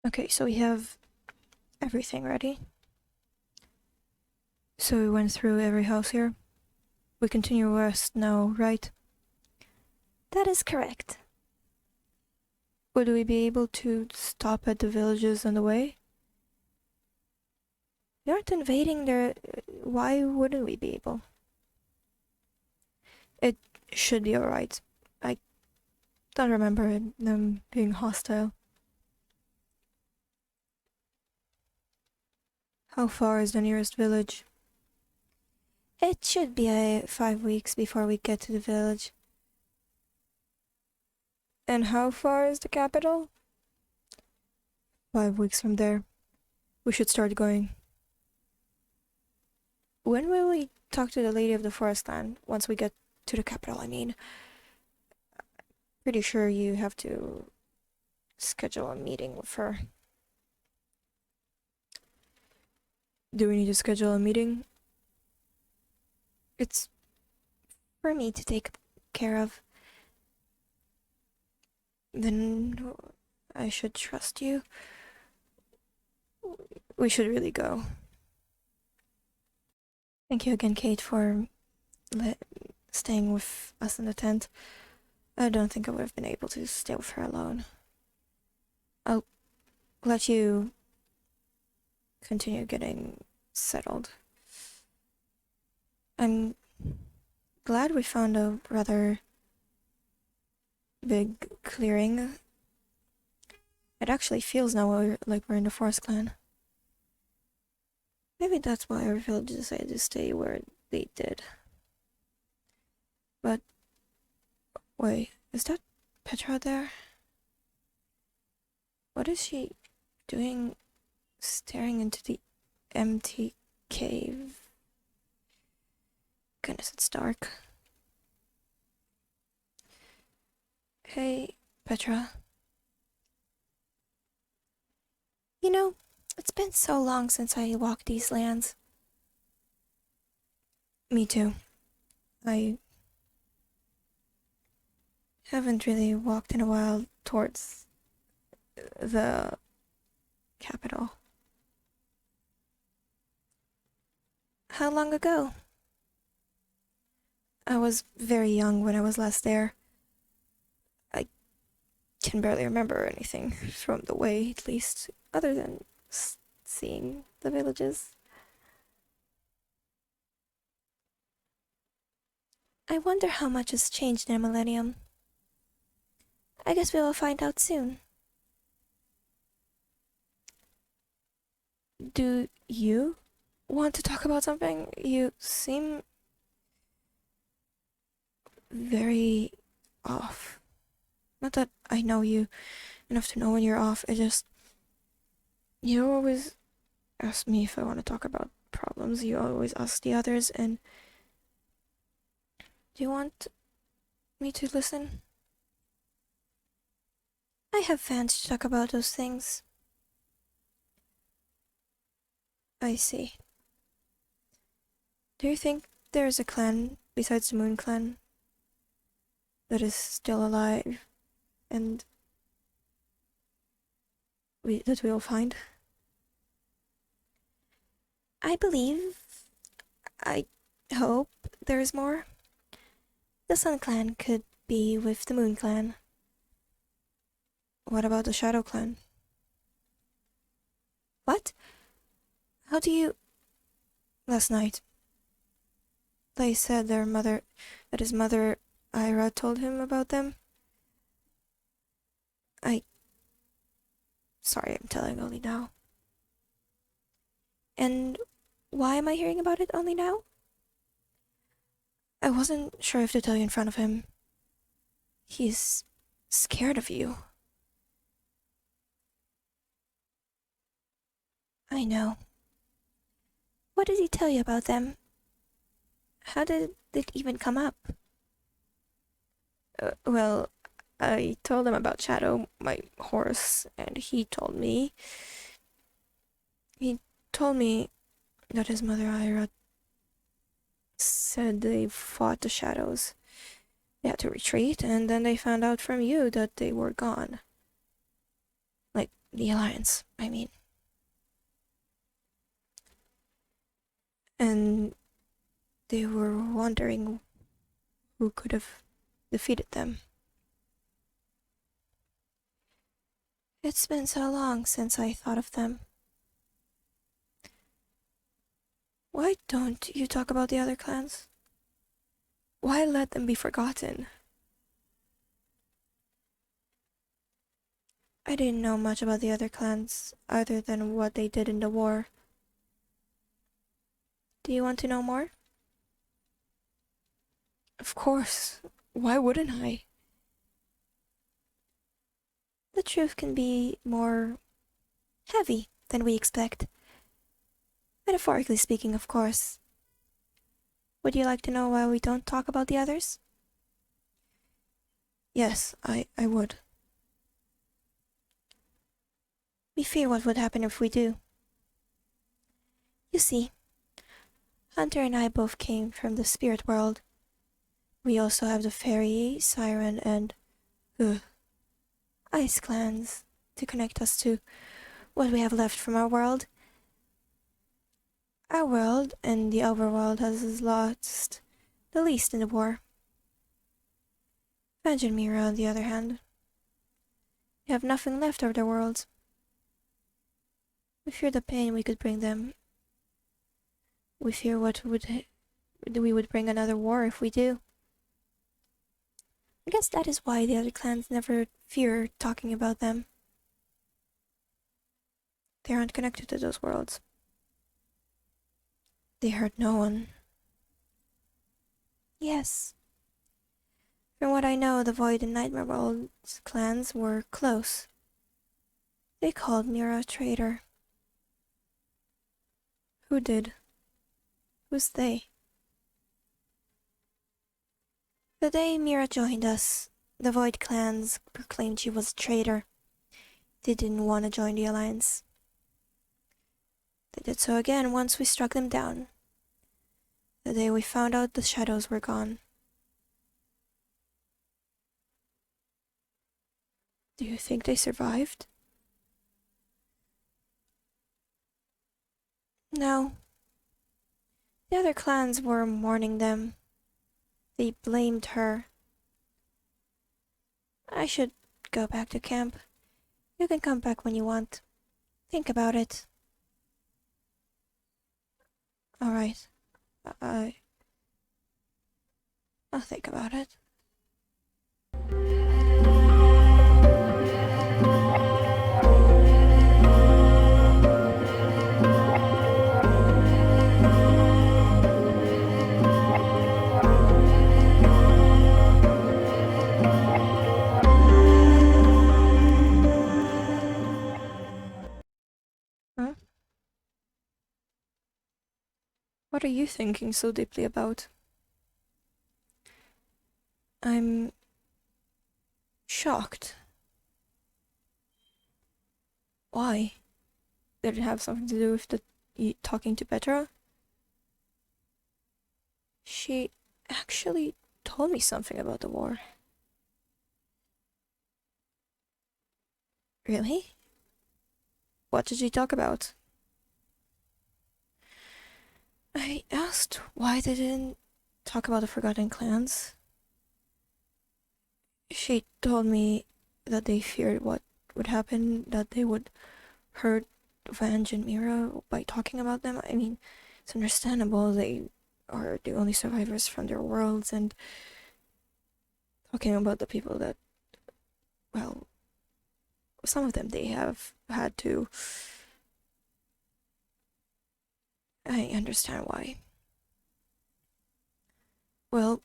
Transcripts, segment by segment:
Okay, so we have everything ready. So we went through every house here. We continue west now, right? That is correct. Would we be able to stop at the villages on the way? We aren't invading their... Why wouldn't we be able? It should be alright. I don't remember them being hostile. How far is the nearest village? It should be 5 weeks before we get to the village. And how far is the capital? 5 weeks from there. We should start going. When will we talk to the lady of the forest land? Once we get to the capital, I mean. Pretty sure you have to schedule a meeting with her. Do we need to schedule a meeting? It's for me to take care of. Then I should trust you. We should really go. Thank you again, Kate, for staying with us in the tent. I don't think I would have been able to stay with her alone. I'll let you continue getting settled. I'm glad we found a rather big clearing. It actually feels now like we're in the Forest Clan. Maybe that's why our village decided to stay where they did. But wait, is that Petra there? What is she doing staring into the empty cave? Goodness, it's dark. Hey, Petra. You know, it's been so long since I walked these lands. Me too. I haven't really walked in a while towards the capital. How long ago? I was very young when I was last there. I can barely remember anything from the way, at least, other than seeing the villages. I wonder how much has changed in a millennium. I guess we will find out soon. Do you want to talk about something? You seem very off. Not that I know you enough to know when you're off, it just. You always ask me if I want to talk about problems. You always ask the others, and. Do you want me to listen? I have fans to talk about those things. I see. Do you think there is a clan besides the Moon Clan that is still alive and that we'll find? I believe, I hope there is more. The Sun Clan could be with the Moon Clan. What about the Shadow Clan? What? How do you... Last night, they said that his mother, Ira, told him about them. Sorry, I'm telling only now. And why am I hearing about it only now? I wasn't sure if to tell you in front of him. He's scared of you. I know. What did he tell you about them? How did it even come up? Well, I told him about Shadow, my horse, and he told me. He told me that his mother, Ira, said they fought the shadows. They had to retreat, and then they found out from you that they were gone. Like, The Alliance, I mean. And they were wondering who could have defeated them. It's been so long since I thought of them. Why don't you talk about the other clans? Why let them be forgotten? I didn't know much about the other clans, other than what they did in the war. Do you want to know more? Of course. Why wouldn't I? The truth can be more heavy than we expect. Metaphorically speaking, of course. Would you like to know why we don't talk about the others? Yes, I would. We fear what would happen if we do. You see, Hunter and I both came from the spirit world. We also have the fairy, siren, and ice clans to connect us to what we have left from our world. Our world and the overworld has lost the least in the war. Vange and Mira, on the other hand, they have nothing left of their worlds. We fear the pain we could bring them. We fear we would bring another war if we do. I guess that is why the other clans never fear talking about them. They aren't connected to those worlds. They hurt no one. Yes. From what I know, the Void and Nightmare World's clans were close. They called Mira a traitor. Who did? Who's they? The day Mira joined us, the Void clans proclaimed she was a traitor. They didn't want to join the Alliance. They did so again once we struck them down. The day we found out the shadows were gone. Do you think they survived? No. The other clans were mourning them. They blamed her. I should go back to camp. You can come back when you want. Think about it. Alright. I'll think about it. Huh? What are you thinking so deeply about? I'm shocked. Why? Did it have something to do with talking to Petra? She actually told me something about the war. Really? What did she talk about? I asked why they didn't talk about the Forgotten Clans. She told me that they feared what would happen, that they would hurt Vange and Mira by talking about them. I mean, it's understandable. They are the only survivors from their worlds, and talking about the people that, well, some of them they have had to. I understand why. Well,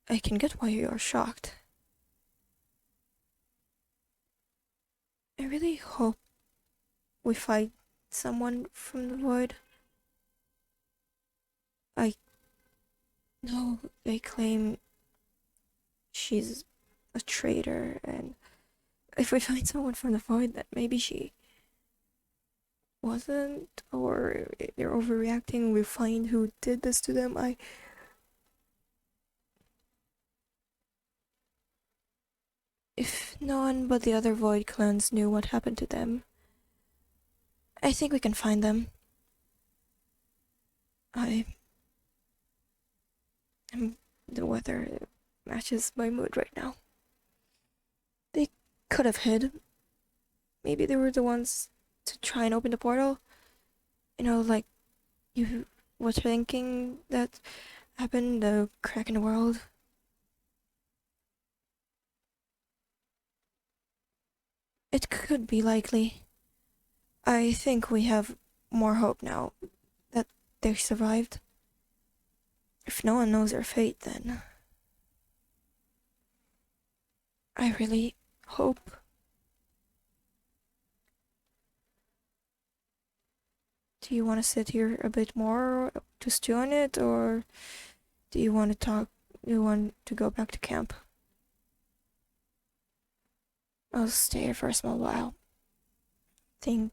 I can get why you are shocked. I really hope we find someone from the void. I know they claim she's a traitor, and if we find someone from the void that maybe she wasn't, or they're overreacting, we find who did this to them, if No one but the other Void clans knew what happened to them. I think we can find them. The weather matches my mood right now. They could have hid. Maybe they were the ones to try and open the portal. You know, like you were thinking that happened, the crack in the world. It could be likely. I think we have more hope now that they survived. If no one knows their fate, then I really hope. Do you want to sit here a bit more to stew on it, or do you want to talk? Do you want to go back to camp? I'll stay here for a small while. Thinking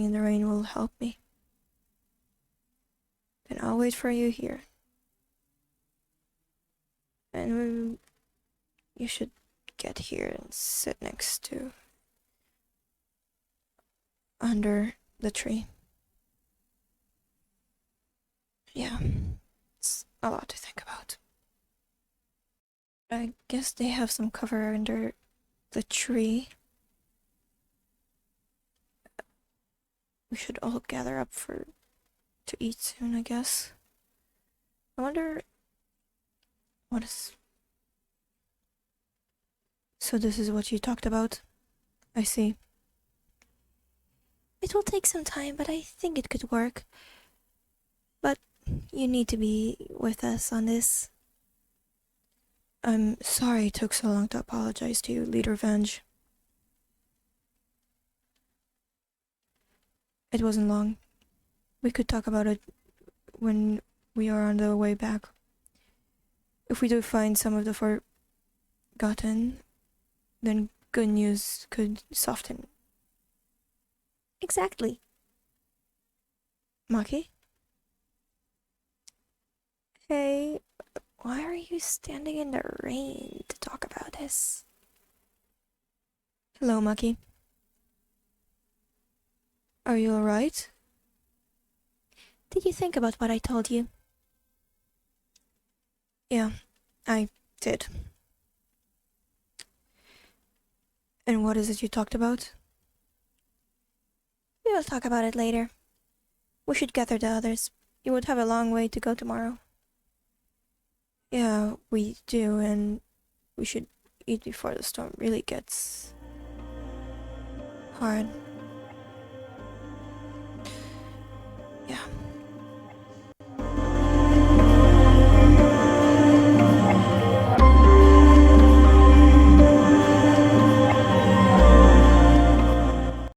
in the rain will help me. Then I'll wait for you here. And you should get here and sit next to under the tree. Yeah, it's a lot to think about. I guess they have some cover under the tree. We should all gather up to eat soon, I guess. I wonder what is. So this is what you talked about? I see. It will take some time, but I think it could work. But you need to be with us on this. I'm sorry it took so long to apologize to you, Leader Venge. It wasn't long. We could talk about it when we are on the way back. If we do find some of the forgotten, then good news could soften. Exactly. Maki? Hey, why are you standing in the rain to talk about this? Hello, Maki. Are you alright? Did you think about what I told you? Yeah, I did. And what is it you talked about? We will talk about it later. We should gather the others. You would have a long way to go tomorrow. Yeah, we do, and we should eat before the storm really gets hard.